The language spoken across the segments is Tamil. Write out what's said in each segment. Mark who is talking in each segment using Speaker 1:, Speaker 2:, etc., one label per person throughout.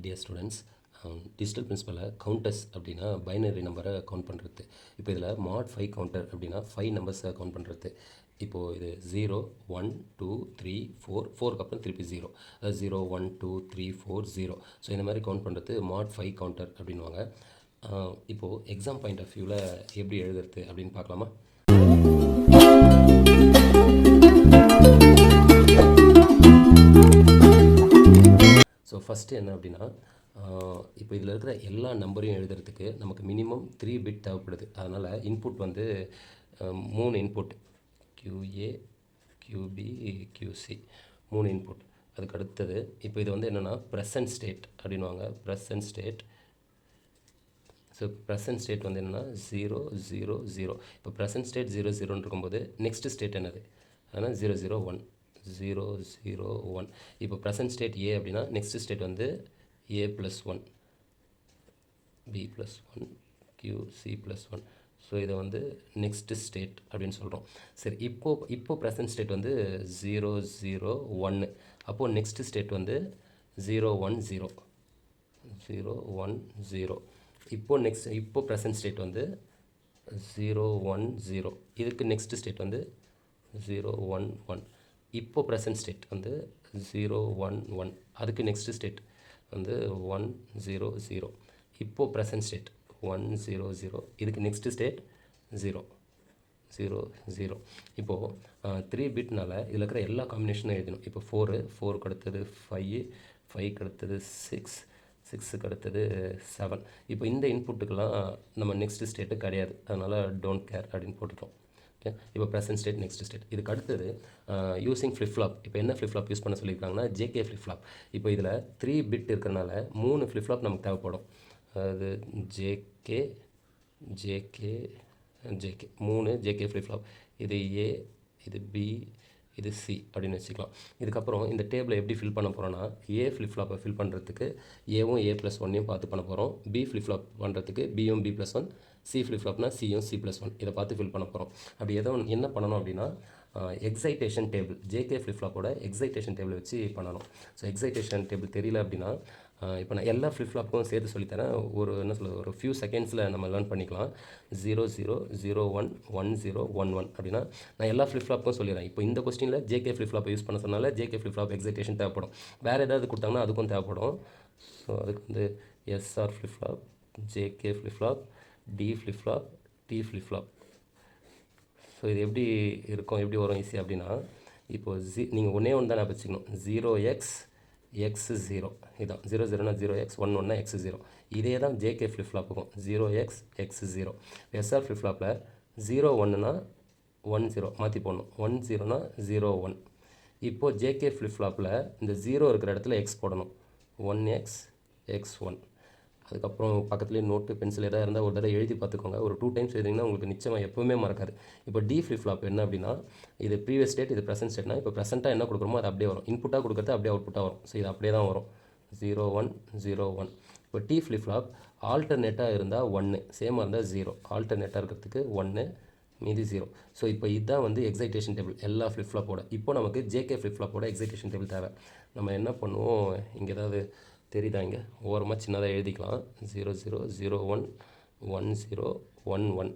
Speaker 1: டியர் ஸ்டூடெண்ட்ஸ், டிஜிட்டல் பிரின்சிபலில் கவுண்டர்ஸ் அப்படின்னா பைனரி நம்பரை கவுண்ட் பண்ணுறது. இப்போ இதில் மாட் 5 கவுண்டர் அப்படின்னா 5 நம்பர்ஸை கவுண்ட் பண்ணுறது. இப்போது இது 0 1 2 3 4 4க்கு அப்புறம் திருப்பி 0, அதாவது 0 1 2 3 4 0. ஸோ இந்த மாதிரி கவுண்ட் பண்ணுறது மாட் 5 கவுண்டர் அப்படின்வாங்க. இப்போது எக்ஸாம் பாயிண்ட் ஆஃப் வியூவில் எப்படி எழுதுறது அப்படின்னு பார்க்கலாமா? ஸோ ஃபஸ்ட்டு என்ன அப்படின்னா, இப்போ இதில் இருக்கிற எல்லா நம்பரையும் எழுதுறதுக்கு நமக்கு மினிமம் 3 பிட் தேவைப்படுது. அதனால் இன்புட் வந்து 3 input QA QB QC 3 input. அதுக்கு அடுத்தது இப்போ இது வந்து என்னென்னா ப்ரெசன்ட் ஸ்டேட் அப்படின்வாங்க. Present state. So present state வந்து என்னென்னா 0 0 0. இப்போ ப்ரெசன்ட் ஸ்டேட் 0 0ன்னு இருக்கும்போது நெக்ஸ்ட் ஸ்டேட் என்னது? அதனால் 0 0 1 0 0 1. இப்போ ப்ரெசன்ட் ஸ்டேட் A அப்படின்னா நெக்ஸ்ட் ஸ்டேட் வந்து A + 1 B + 1 Q C + 1. So இதை வந்து நெக்ஸ்ட் ஸ்டேட் அப்படின்னு சொல்கிறோம். சரி, இப்போ ப்ரெசன்ட் ஸ்டேட் வந்து 0 0 1. அப்போது நெக்ஸ்ட் ஸ்டேட் வந்து 0 1 0 0 1 0. இப்போ ப்ரெசன்ட் ஸ்டேட் வந்து 0 1 0. இதுக்கு நெக்ஸ்ட் ஸ்டேட் வந்து 0 1 1. இப்போ ப்ரெசன்ட் ஸ்டேட் வந்து 0 1 1. அதுக்கு நெக்ஸ்ட் ஸ்டேட் வந்து 1 0 0. இப்போது ப்ரெசன்ட் ஸ்டேட் 1 0 0. இதுக்கு நெக்ஸ்ட் ஸ்டேட் 0 0 0. இப்போது 3 பிட்னால் இதில் இருக்கிற எல்லா காம்பினேஷனும் எழுதணும். இப்போ 4க்கு அடுத்தது 5 5க்கு அடுத்தது 6 6க்கு அடுத்தது 7. இப்போ இந்த இன்புட்டுக்கெல்லாம் நம்ம நெக்ஸ்ட் ஸ்டேட்டு கிடையாது, அதனால் டோன்ட் கேர் அப்படின்னு போட்டுட்டோம். ஓகே, இப்போ ப்ரெசன்ட் ஸ்டேட் நெக்ஸ்ட் ஸ்டேட். இதுக்கு அடுத்தது யூஸிங் ஃப்ளிப்ஃப்ளாப். இப்போ என்ன ஃப்ளிப்ஃப்ளாப் யூஸ் பண்ண சொல்லியிருக்காங்கன்னா JK ஃப்ளிப்ஃப்ளாப். இப்போ இதில் 3 பிட் இருக்கிறனால 3 ஃப்ளிப்ஃப்ளாப் நமக்கு தேவைப்படும். அதாவது JK JK JK 3 JK flip-flop. இது A, இது B, இது C அப்படின்னு வச்சுக்கலாம். இதுக்கப்புறம் இந்த டேபிளை எப்படி ஃபில் பண்ண போகிறோன்னா, A ஃப்ளிப்ஃப்ளாப்பை ஃபில் பண்ணுறதுக்கு ஏவும் A + 1 பார்த்து பண்ண போகிறோம். B ஃப்ளிப்ஃப்ளாப் பண்ணுறதுக்கு Bயும் B + 1, C ஃப்ளிப்ஃப்ளாப்னா Cயும் C + 1. இதை பார்த்து ஃபில் பண்ண போகிறோம். அப்படி என்ன பண்ணணும் அப்படின்னா, எக்ஸைட்டேஷன் டேபிள், JK ஃப்ளிப்ஃப்ளாப்போட எக்ஸைட்டேஷன் டேபிள் வச்சு பண்ணணும். ஸோ எக்ஸைட்டேஷன் டேபிள் தெரியல அப்படின்னா, இப்போ நான் எல்லா ஃப்ளிப்ஃப்ளாப்புக்கும் சேர்த்து சொல்லித்தரேன். ஒரு ஃபியூ செகண்ட்ஸில் நம்ம லேர்ன் பண்ணிக்கலாம். 0 0 0 1 1 0 1 1 அப்படின்னா நான் எல்லா ஃப்ளிப்ஃப்ளாப்புக்கும் சொல்லிடுறேன். இப்போ இந்த கொஸ்டினில் JK ஃப்ளிப்ஃப்ளாப்பை யூஸ் பண்ண சொன்னால JK ஃப்ளிப்ஃப்ளாப் எக்ஸைட்டேஷன் தேவைப்படும். வேறு ஏதாவது கொடுத்தாங்கன்னா அதுக்கும் தேவைப்படும். ஸோ அதுக்கு வந்து SR flip-flop, JK flip-flop, D flip-flop, T flip-flop. So இது எப்படி இருக்கும், எப்படி வரும் ஈஸி அப்படின்னா, இப்போது நீங்கள் ஒன்றே ஒன்று தான் வச்சுக்கணும். 0x x0. இதுதான் 0 0னா 0x, 1 1னா x0. இதே தான் JK ஃப்ளிப்ஃப்ளாப்புக்கும் 0x x0. SR ஃப்ளிப்ஃப்ளாப்பில் 0 1னா 1 0 மாற்றி போடணும். 1 0னா 0 1. இப்போது JK ஃப்ளிப்ஃப்ளாப்பில் இந்த 0 இருக்கிற இடத்துல x போடணும். 1x x1. அதுக்கப்புறம் பக்கத்துலேயே நோட்டு பென்சில் எதாவது இருந்தால் ஒரு தடவை எழுதி பார்த்துக்கோங்க. ஒரு 2 டைம்ஸ் எழுதிங்கன்னா உங்களுக்கு நிச்சயமாக எப்போவுமே மறக்காது. இப்போ D ஃப்ளிப்ஃப்ளாப் என்ன அப்படின்னா, இது ப்ரீவியஸ் ஸ்டேட், இது ப்ரெசன்ட் ஸ்டேட்னா, இப்போ ப்ரெசென்ட்டாக என்ன கொடுக்குறோமோ அது அப்படியே வரும். இன்புட்டாக கொடுக்குறது அப்படியே அவுட்புட்டாக வரும். ஸோ இது அப்படியே தான் வரும். 0 1 0 1. இப்போ T ஃப்ளிப்ஃப்ளாப் ஆல்டர்னேட்டாக இருந்தால் 1, சேமாக இருந்தால் 0. ஆல்டர்னேட்டாக இருக்கிறதுக்கு 1, மீதி 0. ஸோ இப்போ இதுதான் வந்து எக்ஸைட்டேஷன் டேபிள் எல்லா ஃப்ளிப்ஃப்ளாப்போட. இப்போ நமக்கு JK ஃப்ளிப்ஃப்ளாப்போட எக்ஸைட்டேஷன் டேபிள் தேவை. நம்ம என்ன பண்ணுவோம், இங்கே ஏதாவது தெரியுதா? இங்கே ஓரமாக சின்னதாக எழுதிக்கலாம். 0 0 0 1 1 0 1 1.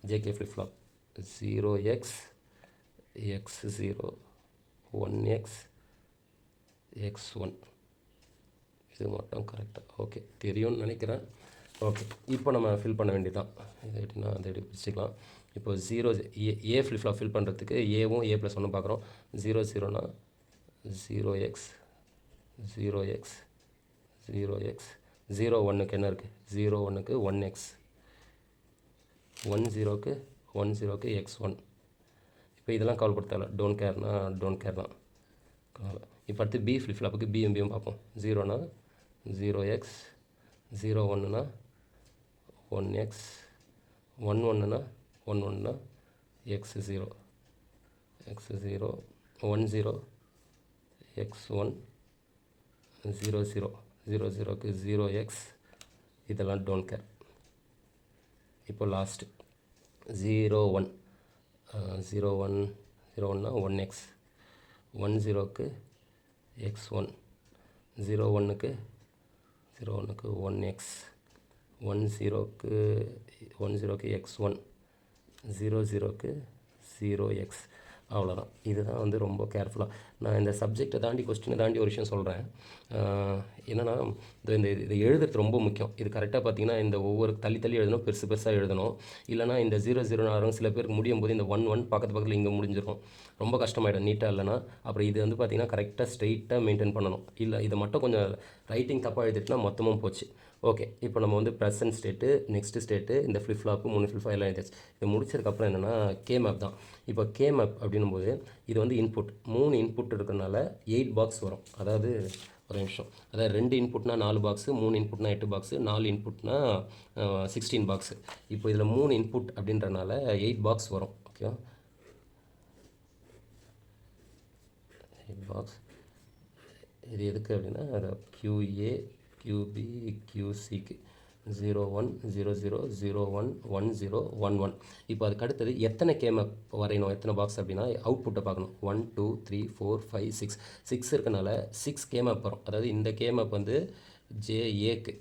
Speaker 1: JK flip-flop 0x x0 1x x1. இது மட்டும் கரெக்டாக ஓகே தெரியும்னு நினைக்கிறேன். ஓகே, இப்போ நம்ம ஃபில் பண்ண வேண்டியதான். இது எப்படின்னா அதை எப்படி பிடிச்சிக்கலாம். இப்போ 0 A ஃப்ளிப்ஃப்ளாப் ஃபில் பண்ணுறதுக்கு ஏவும் A + 1 பார்க்குறோம். 0 0னா 0x 0x 0x. 0 1க்கு என்ன இருக்குது? 0 1க்கு 1x, 1 0க்கு 1 0க்கு x1. இப்போ இதெல்லாம் கவலைப்படுத்தல, டோன்ட் கேர்னா டோன்ட் கேர் தான். இப்போ அடுத்து B ஃப்ளிப்ஃப்ளாப்புக்கு Bயும் Bயும் பார்ப்போம். 0னா 0x, 0 1னா 1x, 1 1னா 1 1னா x0 x0 1 0 x1 0 0 0 0க்கு 0x. இதெல்லாம் டோன்ட் கேர். இப்போ லாஸ்ட்டு 0 1 0 1 0 1னா 1x, 1 0க்கு x1, 0 1க்கு 01க்கு 1x, 10க்கு x1, 00க்கு 0x. அவ்வளோதான். இதுதான் வந்து ரொம்ப கேர்ஃபுல்லாக நான் இந்த சப்ஜெக்டை தாண்டி கொஸ்டினை தாண்டி ஒரு விஷயம் சொல்கிறேன். என்னென்னா இதை எழுதுறது ரொம்ப முக்கியம். இது கரெக்டாக பார்த்தீங்கன்னா இந்த ஒவ்வொரு தள்ளி தள்ளி எழுதணும், பெருசு பெருசாக எழுதணும். இல்லைனா இந்த 00 ஆகும். சில பேருக்கு முடியும் போது இந்த 1 பக்கத்தில் இங்கே முடிஞ்சிடும். ரொம்ப கஷ்டமாயிடும் நீட்டாக இல்லைனா. அப்புறம் இது வந்து பார்த்திங்கன்னா கரெக்டாக ஸ்ட்ரெயிட்டாக மெயின்டைன் பண்ணணும். இல்லை இதை மட்டும் கொஞ்சம் ரைட்டிங் தப்பாக எழுதிட்டுனா மொத்தமும் போச்சு. ஓகே, இப்போ நம்ம வந்து ப்ரெசன்ட் ஸ்டேட்டு, நெக்ஸ்ட் ஸ்டேட்டு, இந்த ஃப்ளிப் ஃப்ளாப்பு 3 ஃப்ளிப் எல்லாம் எழுதியாச்சு. இது முடிச்சதுக்கப்புறம் என்னென்னா கே மேப் தான். இப்போ கே மேப் அப்படின்னும் போது இது வந்து இன்புட் 3 இன்புட் இருக்கிறனால 8 பாக்ஸ் வரும். அதாவது ஒரு நிமிஷம், அதாவது 2 இன்புட்னா 4 பாக்ஸு, 3 இன்புட்னா 8 பாக்ஸு, 4 இன்புட்னா 16 பாக்ஸு. இப்போ இதில் 3 இன்புட் அப்படின்றனால 8 பாக்ஸ் வரும். ஓகேவா, 8 பாக்ஸ். இது எதுக்கு அப்படின்னா அதை QA, QB, QCக்கு 01, 00, 01, 10, 11. இப்போ அதுக்கு அடுத்தது எத்தனை கேமப் வரையணும், எத்தனை பாக்ஸ் அப்படின்னா அவுட்புட்டை பார்க்கணும். 1, 2, 3, 4, 5, 6. 6 இருக்கனால 6 கேமப் வரும். அதாவது இந்த கேமப் வந்து JAக்கு,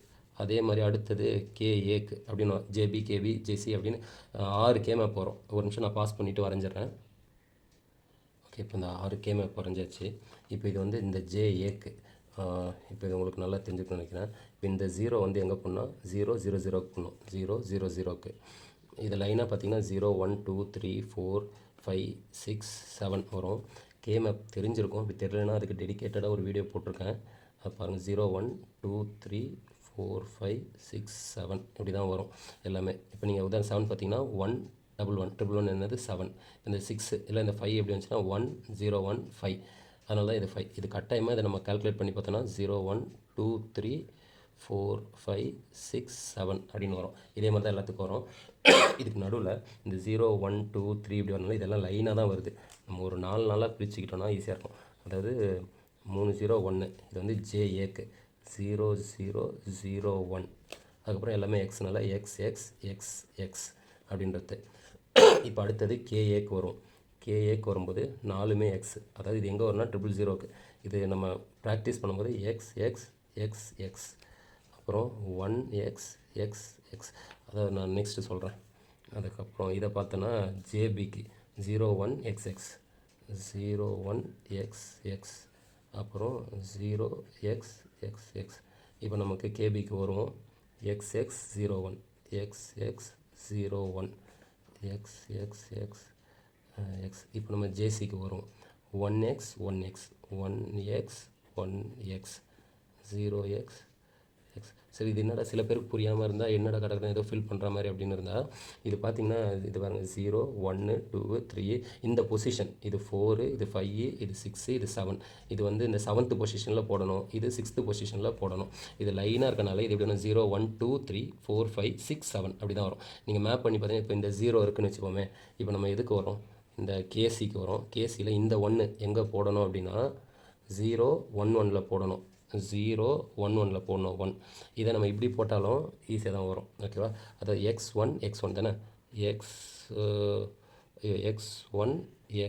Speaker 1: அதே மாதிரி அடுத்தது KAக்கு அப்படின்னு JB, KB, JC அப்படின்னு 6 கேமப் வரும். ஒரு நிமிஷம் நான் பாஸ் பண்ணிவிட்டு வரைஞ்சிட்றேன். ஓகே, இப்போ இந்த 6 கேமப் வரைஞ்சாச்சு. இப்போ இது வந்து இந்த JAக்கு. இப்போ இது உங்களுக்கு நல்லா தெரிஞ்சுக்கணும்னு நினைக்கிறேன். இப்போ இந்த 0 வந்து எங்கே போடணும், 0, 0, 0க்கு போடணும். 0, 0, 0க்கு இது லைனாக பார்த்தீங்கன்னா 0, 1, 2, 3, 4, 5, 6, 7 வரும். கேமப் தெரிஞ்சிருக்கும். இப்படி தெரியலனா அதுக்கு டெடிக்கேட்டடாக ஒரு வீடியோ போட்டிருக்கேன், அது பாருங்கள். 0, 1, 2, 3, 4, 5, 6, 7 இப்படி தான் வரும் எல்லாமே. இப்போ நீங்கள் உதாரணம் 7 பார்த்தீங்கன்னா 1, 1, 1, 1 என்னது 7. இந்த 6 இல்லை இந்த 5 எப்படி வந்துச்சுன்னா 1, 0, 1, 5. அதனால தான் இது 5. இது கட்டாயமாக இதை நம்ம கால்குலேட் பண்ணி பார்த்தோன்னா 0, 1, 2, 3, 4, 5, 6, 7 அப்படின்னு வரும். இதே மாதிரி தான் எல்லாத்துக்கும் வரும். இதுக்கு நடுவில் இந்த 0, 1, 2, 3 இப்படி வரனால இதெல்லாம் லைனாக தான் வருது. நம்ம ஒரு 4 நாளாக பிரிச்சுக்கிட்டோன்னா ஈஸியாக இருக்கும். அதாவது 3, 0, 1 இது வந்து JAக்கு 0, 0, 0, 1. அதுக்கப்புறம் எல்லாமே எக்ஸ்னால எக்ஸ் எக்ஸ் எக்ஸ் எக்ஸ் அப்படின்றது. இப்போ அடுத்தது KAக்கு வரும். KAக்கு வரும்போது 4மே எக்ஸ். அதாவது இது எங்கே வரும்னா 000க்கு. இது நம்ம ப்ராக்டிஸ் பண்ணும்போது எக்ஸ் எக்ஸ் எக்ஸ் எக்ஸ், அப்புறம் 1x எக்ஸ் எக்ஸ். அதாவது நான் நெக்ஸ்ட்டு சொல்கிறேன். அதுக்கப்புறம் இதை பார்த்தோன்னா JBக்கு 01XX, 01XX, அப்புறம் 0xXX. இப்போ நமக்கு KBக்கு வரும் XX01, XX01, XXX X. இப்போ நம்ம JCக்கு வரும் 1x 1x 1x 1x 0x X. சரி, இது என்னடா சில பேருக்கு புரியாமல் இருந்தால் என்னடா கடற்கரை ஏதோ ஃபில் பண்ணுற மாதிரி அப்படின்னு இருந்தால் இது பார்த்திங்கன்னா இது பாருங்கள் 0, 1, 2, 3 இந்த பொசிஷன். இது 4, இது 5, இது 6, இது 7. இது வந்து இந்த 7th பொசிஷனில் போடணும், இது 6th பொசிஷனில் போடணும். இது லைனாக இருக்கனால இது எப்படி 0, 1, 2, 3, 4, 5, 6, 7 அப்படி தான் வரும். நீங்கள் மேப் பண்ணி பார்த்தீங்கன்னா இப்போ இந்த 0 இருக்குதுன்னு வச்சுப்போமே. இப்போ நம்ம எதுக்கு வரும், இந்த KCக்கு வரும். KCயில் இந்த 1 எங்கே போடணும் அப்படின்னா 0, 1, 1ல் போடணும். 0, 1, 1ல் போடணும் 1. இதை நம்ம இப்படி போட்டாலும் ஈஸியாக தான் வரும். ஓகேவா, அதாவது x1 x1 தானே, x1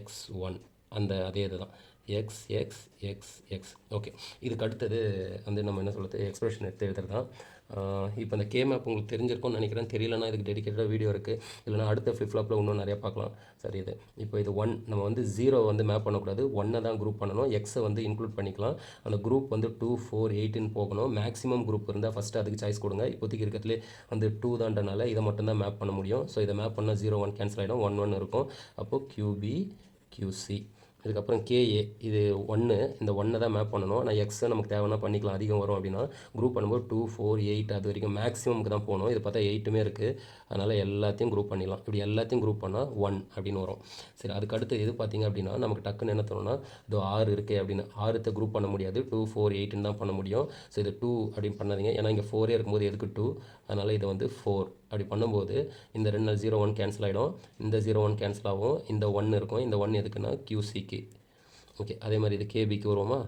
Speaker 1: x1 அந்த அதே இது தான் X X X X. Okay, இதுக்கு அடுத்தது வந்து நம்ம என்ன சொல்கிறது, எக்ஸ்பிரஷன் எடுத்து எழுதுறது தான். இப்போ இந்த கேமப் உங்களுக்கு தெரிஞ்சிருக்கும்னு நினைக்கிறேன். தெரியலனா இதுக்கு டெடிக்கேட்டடாக வீடியோ இருக்குது. இல்லைனா அடுத்த ஃப்ளிப் ஃப்ளாப்பில் இன்னும் நிறையா பார்க்கலாம். சரி, இது இப்போ இது 1 நம்ம வந்து 0 வந்து மேப் பண்ணக்கூடாது, 1 தான் குரூப் பண்ணணும். எக்ஸை வந்து இன்க்ளூட் பண்ணிக்கலாம். அந்த குரூப் வந்து 2, 4, 8ன்னு போகணும். மேக்ஸிமம் குரூப் இருந்தால் ஃபஸ்ட்டு அதுக்கு சாய்ஸ் கொடுங்க. இப்போதைக்கு இருக்கிறதுலே வந்து 2 தான்றனால இதை மட்டும் தான் மேப் பண்ண முடியும். ஸோ இதை மேப் பண்ணால் 0, 1 கேன்சல் ஆகிடும், 1, 1 இருக்கும். அப்போது QB QC. இதுக்கப்புறம் KA இது 1, இந்த 1 தான் மேப் பண்ணணும். நான் எக்ஸை நமக்கு தேவைன்னா பண்ணிக்கலாம், அதிகம் வரும் அப்படின்னா. குரூப் பண்ணும்போது 2, 4, 8 அது வரைக்கும் மேக்ஸிமம்க்கு தான் போகணும். இது பார்த்தா 8மே இருக்குது, அதனால் எல்லாத்தையும் குரூப் பண்ணிடலாம். இப்படி எல்லாத்தையும் குரூப் பண்ணால் 1 அப்படின்னு வரும். சரி, அதுக்கு அடுத்து எது பார்த்திங்க அப்படின்னா நமக்கு டக்குன்னு என்ன தோணுன்னா இது 6 இருக்குது அப்படின்னு. 6த்தை குரூப் பண்ண முடியாது, 2, 4, 8ன்னு தான் பண்ண முடியும். ஸோ இது 2 அப்படின்னு பண்ணாதீங்க, ஏன்னா இங்கே 4 இருக்கும்போது எதுக்கு 2, அதனால் இதை வந்து 4 அப்படி பண்ணும்போது இந்த 2 0, 1 கேன்சல் ஆகிடும். இந்த 0, 1 கேன்சல் ஆகும். இந்த 1 இருக்கும். இந்த 1 எதுக்குன்னா QCக்கு. ஓகே, அதே மாதிரி இது KBக்கு வருவோமா.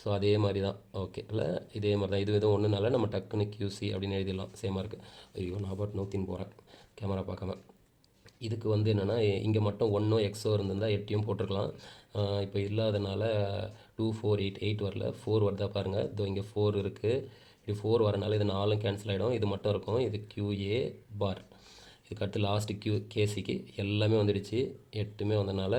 Speaker 1: ஸோ அதே மாதிரி தான். ஓகே, இல்லை இதே மாதிரி தான். இது எதுவும் ஒன்றுனால நம்ம டக்குன்னு QC அப்படின்னு எழுதிடலாம். சேமாக இருக்குது. ஐயோ, நான் பாட்டு நோத்தின்னு போகிறேன் கேமரா பார்க்காம. இதுக்கு வந்து என்னென்னா இங்கே மட்டும் 1ஓ எக்ஸோ இருந்திருந்தால் 8யும் போட்டிருக்கலாம். இப்போ இல்லாதனால 2 4 8 8 வரல, 4 வருதா பாருங்கள். இதோ இங்கே 4 இருக்குது. இது 4 வரனால இது 4 கேன்சல் ஆகிடும். இது மட்டும் இருக்கும். இது QA பார். இதுக்கு அடுத்து லாஸ்ட்டு கேசிக்கு எல்லாமே வந்துடுச்சு. 8மே வந்தனால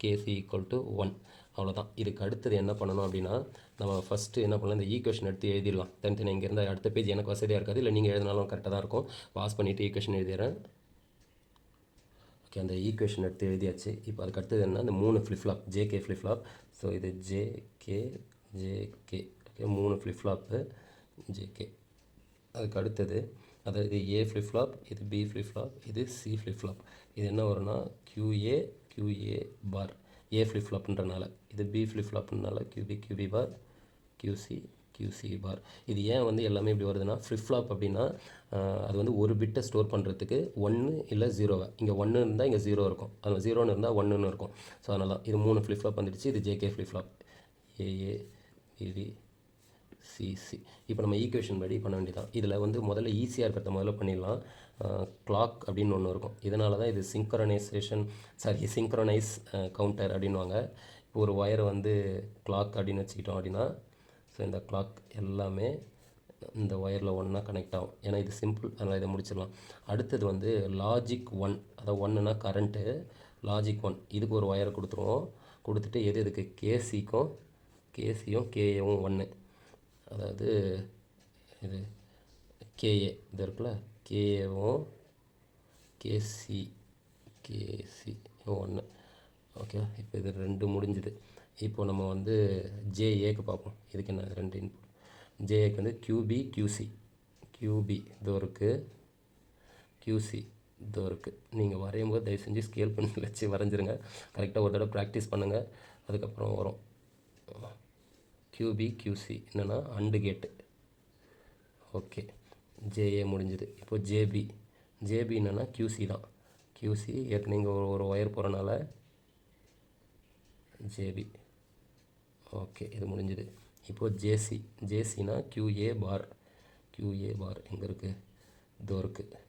Speaker 1: கேசி ஈக்குவல் டு 1. அவ்வளோதான். இதுக்கு அடுத்தது என்ன பண்ணணும் அப்படின்னா, நம்ம ஃபஸ்ட்டு என்ன பண்ணலாம், இந்த ஈக்குவேஷன் எடுத்து எழுதிடலாம். தனித்தனி இங்கே இருந்தால் அடுத்த பேஜ் எனக்கு வசதியாக இருக்காது, இல்லை நீங்கள் எழுதினாலும் கரெக்டாக தான் இருக்கும். பாஸ் பண்ணிவிட்டு ஈக்குவேஷன் எழுதிடுறேன். ஓகே, அந்த ஈக்குவேஷன் எடுத்து எழுதியாச்சு. இப்போ அதுக்கு அடுத்தது என்ன, இந்த 3 ஃப்ளிப்ஃப்ளாப், ஜேகே ஃப்ளிப்ஃப்ளாப். ஸோ இது ஜேகே ஓகே, 3 ஃப்ளிப்ஃப்ளாப்பு ஜேகே. அதுக்கு அடுத்தது அதாவது ஏ ஃப்ளிப்ஃப்ளாப், இது பி ஃப்ளிப்ஃப்ளாப், இது சி ஃப்ளிப்ஃப்ளாப். இது என்ன வரும்னா QA பார். ஏ ஃப்ளிப்ஃப்ளாப்ன்றனால, இது பி ஃப்ளிப்ஃப்ளாப்னால QB பார், QC பார். இது ஏன் வந்து எல்லாமே இப்படி வருதுன்னா, ஃப்ளிப்ஃப்ளாப் அப்படின்னா அது வந்து ஒரு பிட்டை ஸ்டோர் பண்ணுறதுக்கு 1 இல்லை 0. இங்கே 1 இருந்தால் இங்கே 0 இருக்கும், அது 0ன்னு இருந்தால் 1ன்னு இருக்கும். ஸோ அதனால தான் இது 3 ஃப்ளிப்ஃப்ளாப் வந்துடுச்சு. இது JK flip flop, AA BB CC. இப்போ நம்ம ஈக்குவேஷன் படி பண்ண வேண்டியதான். இதில் வந்து முதல்ல ஈஸியாக இருக்கிறத முதல்ல பண்ணிடலாம். கிளாக் அப்படின்னு ஒன்று இருக்கும். இதனால தான் இது சிங்க்ரனைஸ் கவுண்டர் அப்படின்வாங்க. இப்போ ஒரு ஒயரை வந்து கிளாக் அப்படின்னு வச்சுக்கிட்டோம் அப்படின்னா, ஸோ இந்த கிளாக் எல்லாமே இந்த ஒயரில் ஒன்றா கனெக்ட் ஆகும். ஏன்னா இது சிம்பிள், அதனால் இதை முடிச்சிடலாம். அடுத்தது வந்து லாஜிக் 1, அதாவது 1னா கரண்ட்டு. லாஜிக் 1 இதுக்கு ஒரு ஒயரை கொடுத்துருவோம். கொடுத்துட்டு இதுக்கு கேசியும் கேஏவும் 1. அதாவது இது கேஏ இது இருக்குல்ல, கேஏவும் கேசி 1. ஓகே, இப்போ இது 2 முடிஞ்சுது. இப்போ நம்ம வந்து ஜேஏக்கு பார்ப்போம். இதுக்கு என்ன 2 இன்புட். ஜேஏக்கு வந்து QB இதோ இருக்குது, QC இதோ இருக்குது. நீங்கள் வரையும்போது தயவு செஞ்சு ஸ்கேல் பண்ணி வச்சு வரைஞ்சிருங்க. கரெக்டாக ஒரு தடவை ப்ராக்டிஸ் பண்ணுங்கள், அதுக்கப்புறம் வரும். QC என்னென்னா அண்டு கேட்டு. ஓகே, ஜேஏ முடிஞ்சுது. இப்போ ஜேபி என்னென்னா QC தான். QC ஏற்கனவே இங்கே ஒரு ஒயர் போகிறனால ஜேபி. ஓகே, இது முடிஞ்சுது. இப்போது ஜேசினா QA பார். எங்கே இருக்குது, இதோ இருக்குது.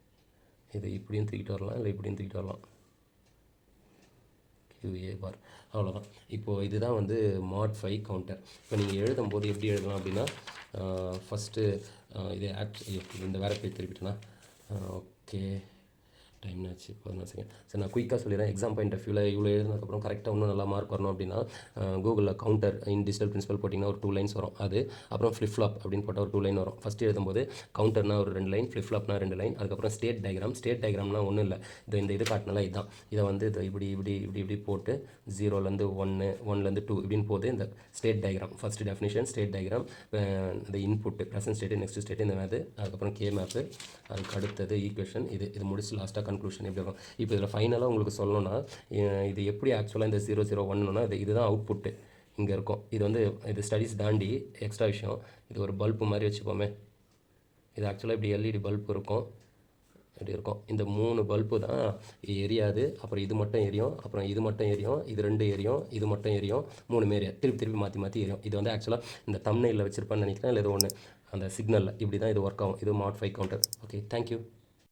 Speaker 1: இது இப்படியும் தூக்கிட்டு வரலாம், இல்லை இப்படியும் தூக்கிட்டு வரலாம். QA பார், அவ்வளோதான். இப்போது இதுதான் வந்து mod 5 கவுண்டர். இப்போ நீங்கள் எழுதும்போது எப்படி எழுதலாம் அப்படின்னா, ஃபஸ்ட்டு இது இந்த வேறு பேஜ் திருப்பிட்டேன்னா, ஓகே டைம் ஆச்சு 14 செகண்ட். சரி, நான் குயிக்காக சொல்லிடுறேன். எக்ஸாம் பாயிண்ட் ஆஃப் வியூவில் இவ்வளோ எழுதினதுக்கப்புறம் கரெக்டாக இன்னும் நல்லா மார்க் வரணும் அப்படின்னா, கூகுளில் கவுண்டர் இன் டிஜிட்டல் பிரின்சிபல் போட்டிங்கன்னா ஒரு 2 லைன்ஸ் வரும். அது அப்புறம் ஃப்ளிப்ஃப்ளாப் அப்படின்னு போட்டால் ஒரு 2 லைன் வரும். ஃபஸ்ட்டு எழுதும்போது கவுண்டர்னா ஒரு 2 லைன், ஃப்ளிப்ஃப்ளாப்னா 2 லைன். அதுக்கப்புறம் ஸ்டேட் டயக்ராம்னா ஒன்றும் இல்லை, இந்த காட்டினால இதுதான். இதை வந்து இப்படி போட்டு 0லேருந்து 1, 1லேருந்து 2 இப்படின்னு போது இந்த state diagram. First definition, state diagram, இந்த input present state, next state, இந்த மேது, அதுக்கப்புறம் கே மேப்பு, அதுக்கு அடுத்தது ஈக்குவேஷன். இது முடிச்சு லாஸ்ட்டாக கன்க்ளூஷன் எப்படி இருக்கும். இப்போ இதில் ஃபைனலாக உங்களுக்கு சொல்லணும்னா, இது எப்படி ஆக்சுவலாக இந்த 001னா இதுதான் அவுட்புட்டு இங்கே இருக்கும். இது வந்து இது ஸ்டடீஸ் தாண்டி எக்ஸ்ட்ரா விஷயம். இது ஒரு பல்பு மாதிரி வச்சுப்போமே. இது ஆக்சுவலாக இப்படி எல்இடி பல்பு இருக்கும், இப்படி இருக்கும். இந்த 3 பல்பு தான் எரியாது. அப்புறம் இது மட்டும் எரியும், அப்புறம் இது மட்டும் எரியும், இது 2 எரியும், இது மட்டும் எரியும், 3 மாரி திருப்பி மாற்றி எரியும். இது வந்து ஆக்சுவலாக இந்த தம்ப்நெயிலில் வச்சுருப்பான்னு நினைக்கிறேன், இல்லை இது ஒன்று அந்த சிக்னலில் இப்படி தான் இது ஒர்க் ஆகும். இது mod 5 கவுண்டர். Okay, thank you.